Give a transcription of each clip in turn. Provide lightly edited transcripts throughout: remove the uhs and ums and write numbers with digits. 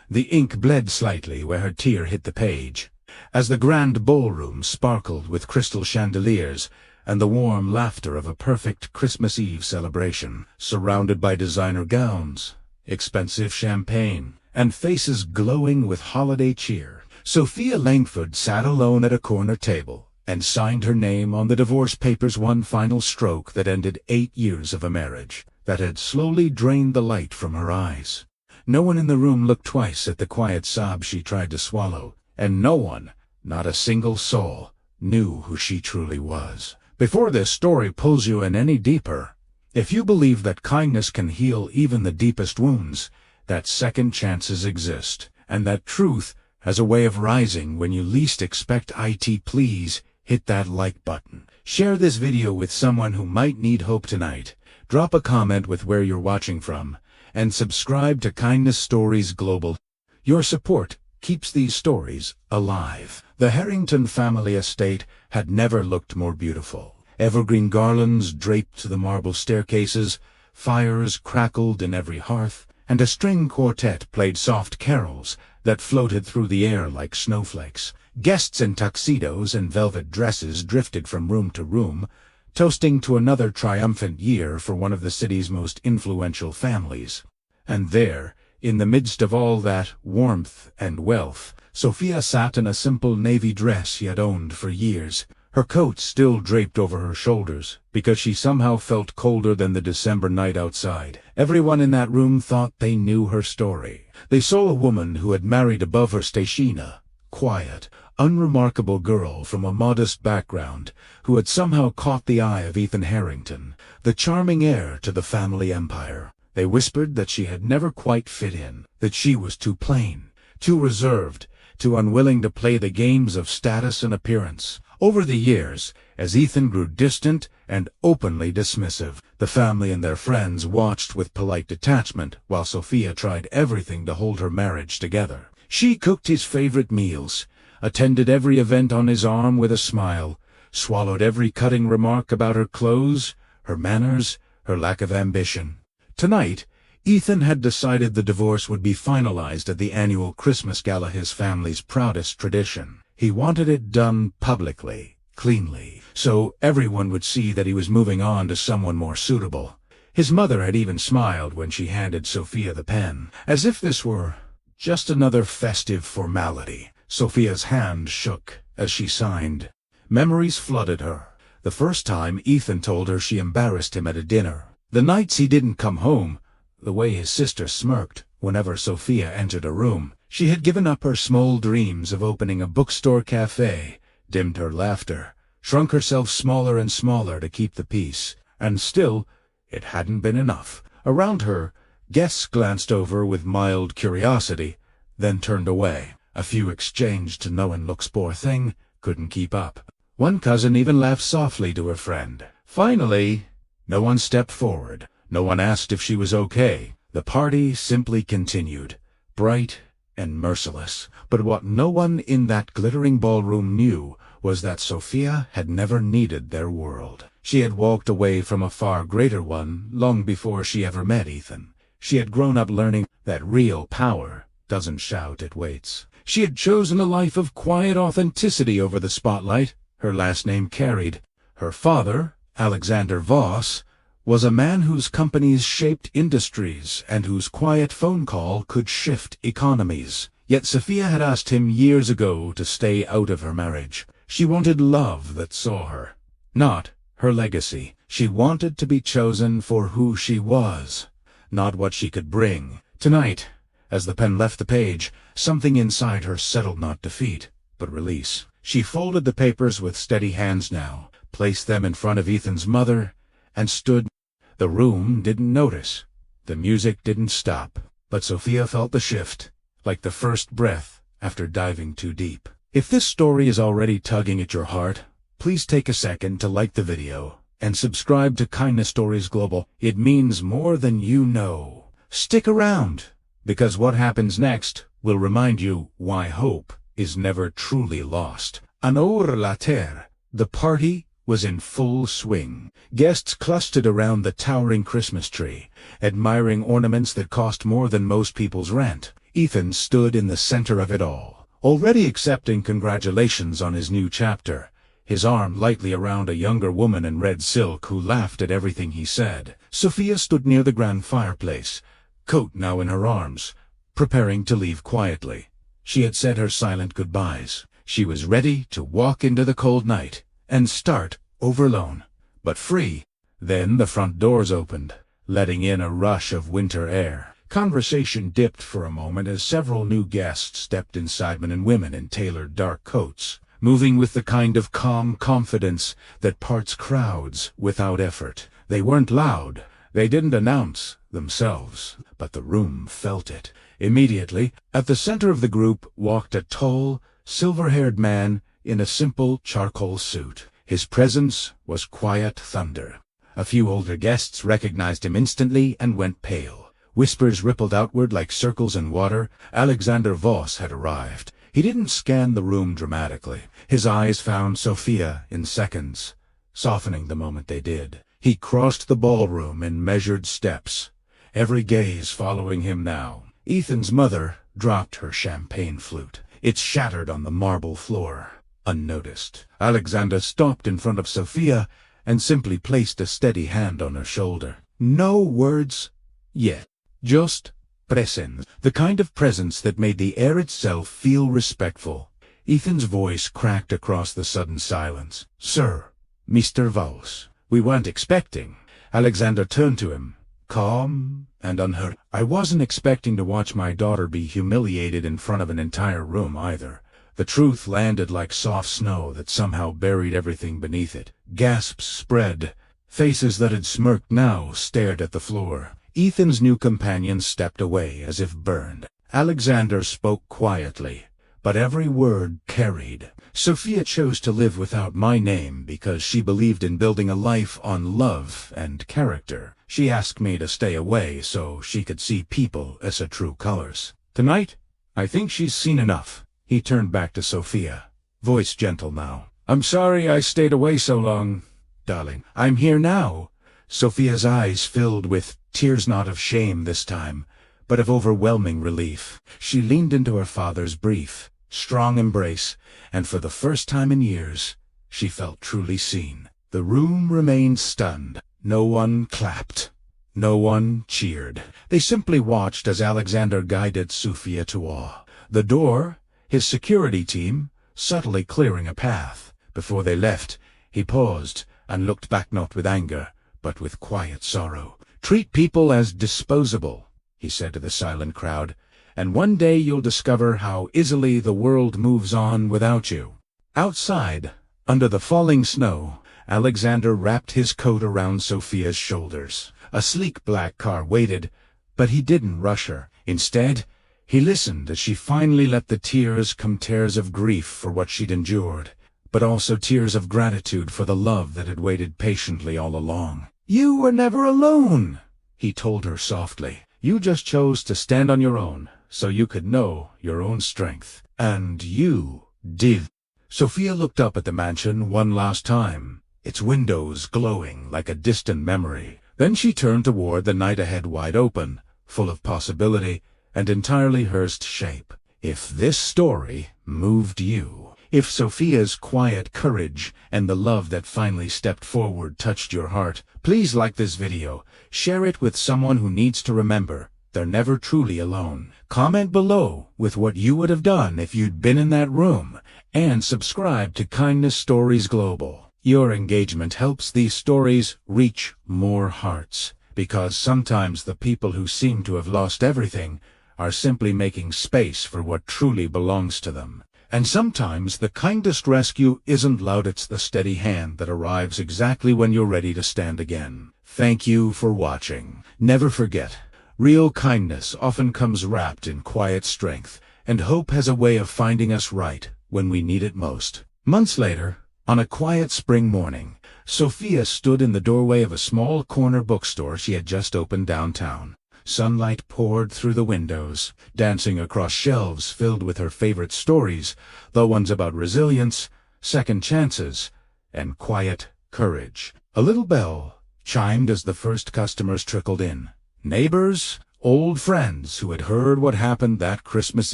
The ink bled slightly where her tear hit the page, as the grand ballroom sparkled with crystal chandeliers and the warm laughter of a perfect Christmas Eve celebration, surrounded by designer gowns, expensive champagne, and faces glowing with holiday cheer. Sophia Langford sat alone at a corner table and signed her name on the divorce papers, one final stroke that ended 8 years of a marriage that had slowly drained the light from her eyes. No one in the room looked twice at the quiet sob she tried to swallow, and no one, not a single soul, knew who she truly was. Before this story pulls you in any deeper, if you believe that kindness can heal even the deepest wounds, that second chances exist, and that truth has a way of rising when you least expect it, please hit that like button. Share this video with someone who might need hope tonight. Drop a comment with where you're watching from, and subscribe to Kindness Stories Global. Your support keeps these stories alive. The Harrington family estate had never looked more beautiful. Evergreen garlands draped the marble staircases, fires crackled in every hearth, and a string quartet played soft carols that floated through the air like snowflakes. Guests in tuxedos and velvet dresses drifted from room to room, toasting to another triumphant year for one of the city's most influential families. And there, in the midst of all that warmth and wealth, Sophia sat in a simple navy dress she had owned for years, her coat still draped over her shoulders, because she somehow felt colder than the December night outside. Everyone in that room thought they knew her story. They saw a woman who had married above her station, a quiet, unremarkable girl from a modest background, who had somehow caught the eye of Ethan Harrington, the charming heir to the family empire. They whispered that she had never quite fit in, that she was too plain, too reserved, too unwilling to play the games of status and appearance. Over the years, as Ethan grew distant and openly dismissive, the family and their friends watched with polite detachment while Sophia tried everything to hold her marriage together. She cooked his favorite meals, attended every event on his arm with a smile, swallowed every cutting remark about her clothes, her manners, her lack of ambition. Tonight, Ethan had decided the divorce would be finalized at the annual Christmas gala, his family's proudest tradition. He wanted it done publicly, cleanly, so everyone would see that he was moving on to someone more suitable. His mother had even smiled when she handed Sophia the pen, as if this were just another festive formality. Sophia's hand shook as she signed. Memories flooded her. The first time Ethan told her she embarrassed him at a dinner. The nights he didn't come home, the way his sister smirked whenever Sophia entered a room. She had given up her small dreams of opening a bookstore cafe, dimmed her laughter, shrunk herself smaller and smaller to keep the peace. And still, it hadn't been enough. Around her, guests glanced over with mild curiosity, then turned away. A few exchanged knowing looks. Poor thing, couldn't keep up. One cousin even laughed softly to her friend. Finally, no one stepped forward. No one asked if she was okay. The party simply continued, bright and merciless. But what no one in that glittering ballroom knew was that Sophia had never needed their world. She had walked away from a far greater one long before she ever met Ethan. She had grown up learning that real power doesn't shout, it waits. She had chosen a life of quiet authenticity over the spotlight her last name carried. Her father, Alexander Voss, was a man whose companies shaped industries and whose quiet phone call could shift economies. Yet Sophia had asked him years ago to stay out of her marriage. She wanted love that saw her, not her legacy. She wanted to be chosen for who she was, not what she could bring. Tonight, as the pen left the page, something inside her settled not defeat, but release. She folded the papers with steady hands now, placed them in front of Ethan's mother, and stood. The room didn't notice. The music didn't stop. But Sophia felt the shift, like the first breath after diving too deep. If this story is already tugging at your heart, please take a second to like the video and subscribe to Kindness Stories Global. It means more than you know. Stick around, because what happens next will remind you why hope is never truly lost. An heure la terre. The party was in full swing. Guests clustered around the towering Christmas tree, admiring ornaments that cost more than most people's rent. Ethan stood in the center of it all, already accepting congratulations on his new chapter, his arm lightly around a younger woman in red silk who laughed at everything he said. Sophia stood near the grand fireplace, coat now in her arms, preparing to leave quietly. She had said her silent goodbyes. She was ready to walk into the cold night and start over alone, but free. Then the front doors opened, letting in a rush of winter air. Conversation dipped for a moment as several new guests stepped inside, men and women in tailored dark coats, moving with the kind of calm confidence that parts crowds without effort. They weren't loud. They didn't announce themselves, but the room felt it. Immediately, at the center of the group walked a tall, silver-haired man in a simple charcoal suit. His presence was quiet thunder. A few older guests recognized him instantly and went pale. Whispers rippled outward like circles in water. Alexander Voss had arrived. He didn't scan the room dramatically. His eyes found Sophia in seconds, softening the moment they did. He crossed the ballroom in measured steps, every gaze following him now. Ethan's mother dropped her champagne flute. It shattered on the marble floor, unnoticed. Alexander stopped in front of Sophia and simply placed a steady hand on her shoulder. No words yet. Just presence, the kind of presence that made the air itself feel respectful. Ethan's voice cracked across the sudden silence. "Sir, Mr. Voss, we weren't expecting." Alexander turned to him, calm and unhurt. "I wasn't expecting to watch my daughter be humiliated in front of an entire room either." The truth landed like soft snow that somehow buried everything beneath it. Gasps spread. Faces that had smirked now stared at the floor. Ethan's new companion stepped away as if burned. Alexander spoke quietly, but every word carried. "Sophia chose to live without my name because she believed in building a life on love and character. She asked me to stay away so she could see people as her true colors. Tonight, I think she's seen enough." He turned back to Sophia, voice gentle now. "I'm sorry I stayed away so long, darling. I'm here now." Sophia's eyes filled with tears, not of shame this time, but of overwhelming relief. She leaned into her father's brief, strong embrace, and for the first time in years, she felt truly seen. The room remained stunned. No one clapped. No one cheered. They simply watched as Alexander guided Sophia to awe. The door, his security team, subtly clearing a path. Before they left, he paused and looked back, not with anger, but with quiet sorrow. "Treat people as disposable," he said to the silent crowd, "and one day you'll discover how easily the world moves on without you." Outside, under the falling snow, Alexander wrapped his coat around Sophia's shoulders. A sleek black car waited, but he didn't rush her. Instead, he listened as she finally let the tears come, tears of grief for what she'd endured, but also tears of gratitude for the love that had waited patiently all along. "You were never alone," he told her softly. "You just chose to stand on your own, so you could know your own strength. And you did." Sophia looked up at the mansion one last time, its windows glowing like a distant memory. Then she turned toward the night ahead, wide open, full of possibility and entirely hers shape. If this story moved you, if Sophia's quiet courage and the love that finally stepped forward touched your heart, please like this video, share it with someone who needs to remember they're never truly alone. Comment below with what you would have done if you'd been in that room, and subscribe to Kindness Stories Global. Your engagement helps these stories reach more hearts, because sometimes the people who seem to have lost everything are simply making space for what truly belongs to them. And sometimes the kindest rescue isn't loud, it's the steady hand that arrives exactly when you're ready to stand again. Thank you for watching. Never forget, real kindness often comes wrapped in quiet strength, and hope has a way of finding us right when we need it most. Months later, on a quiet spring morning, Sophia stood in the doorway of a small corner bookstore she had just opened downtown. Sunlight poured through the windows, dancing across shelves filled with her favorite stories, the ones about resilience, second chances, and quiet courage. A little bell chimed as the first customers trickled in. Neighbors, old friends who had heard what happened that Christmas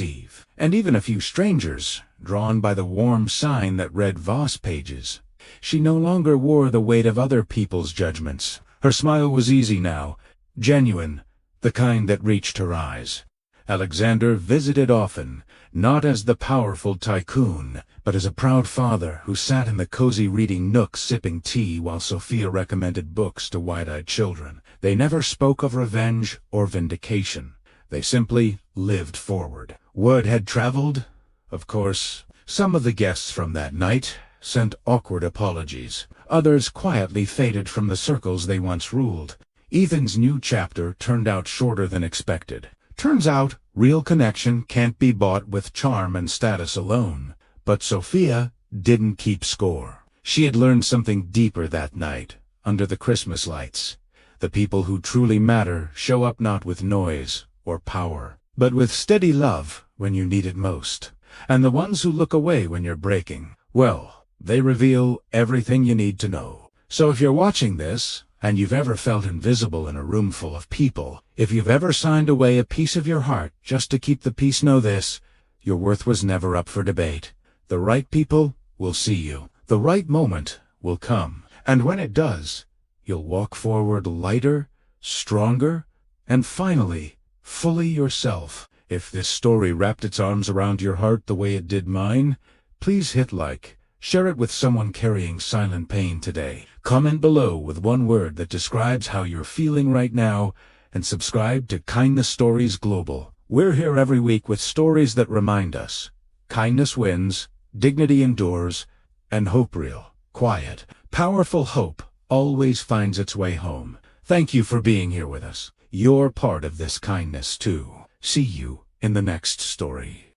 Eve, and even a few strangers, drawn by the warm sign that read Voss Pages. She no longer wore the weight of other people's judgments. Her smile was easy now, genuine, the kind that reached her eyes. Alexander visited often, not as the powerful tycoon, but as a proud father who sat in the cozy reading nook sipping tea while Sophia recommended books to wide-eyed children. They never spoke of revenge or vindication. They simply lived forward. Word had traveled, of course. Some of the guests from that night sent awkward apologies. Others quietly faded from the circles they once ruled. Ethan's new chapter turned out shorter than expected. Turns out, real connection can't be bought with charm and status alone. But Sophia didn't keep score. She had learned something deeper that night, under the Christmas lights. The people who truly matter show up not with noise or power, but with steady love when you need it most. And the ones who look away when you're breaking, well, they reveal everything you need to know. So if you're watching this, and you've ever felt invisible in a room full of people, if you've ever signed away a piece of your heart just to keep the peace, know this: your worth was never up for debate. The right people will see you. The right moment will come. And when it does, you'll walk forward lighter, stronger, and finally, fully yourself. If this story wrapped its arms around your heart the way it did mine, please hit like. Share it with someone carrying silent pain today. Comment below with one word that describes how you're feeling right now, and subscribe to Kindness Stories Global. We're here every week with stories that remind us: kindness wins, dignity endures, and hope, real, quiet, powerful hope, always finds its way home. Thank you for being here with us. You're part of this kindness too. See you in the next story.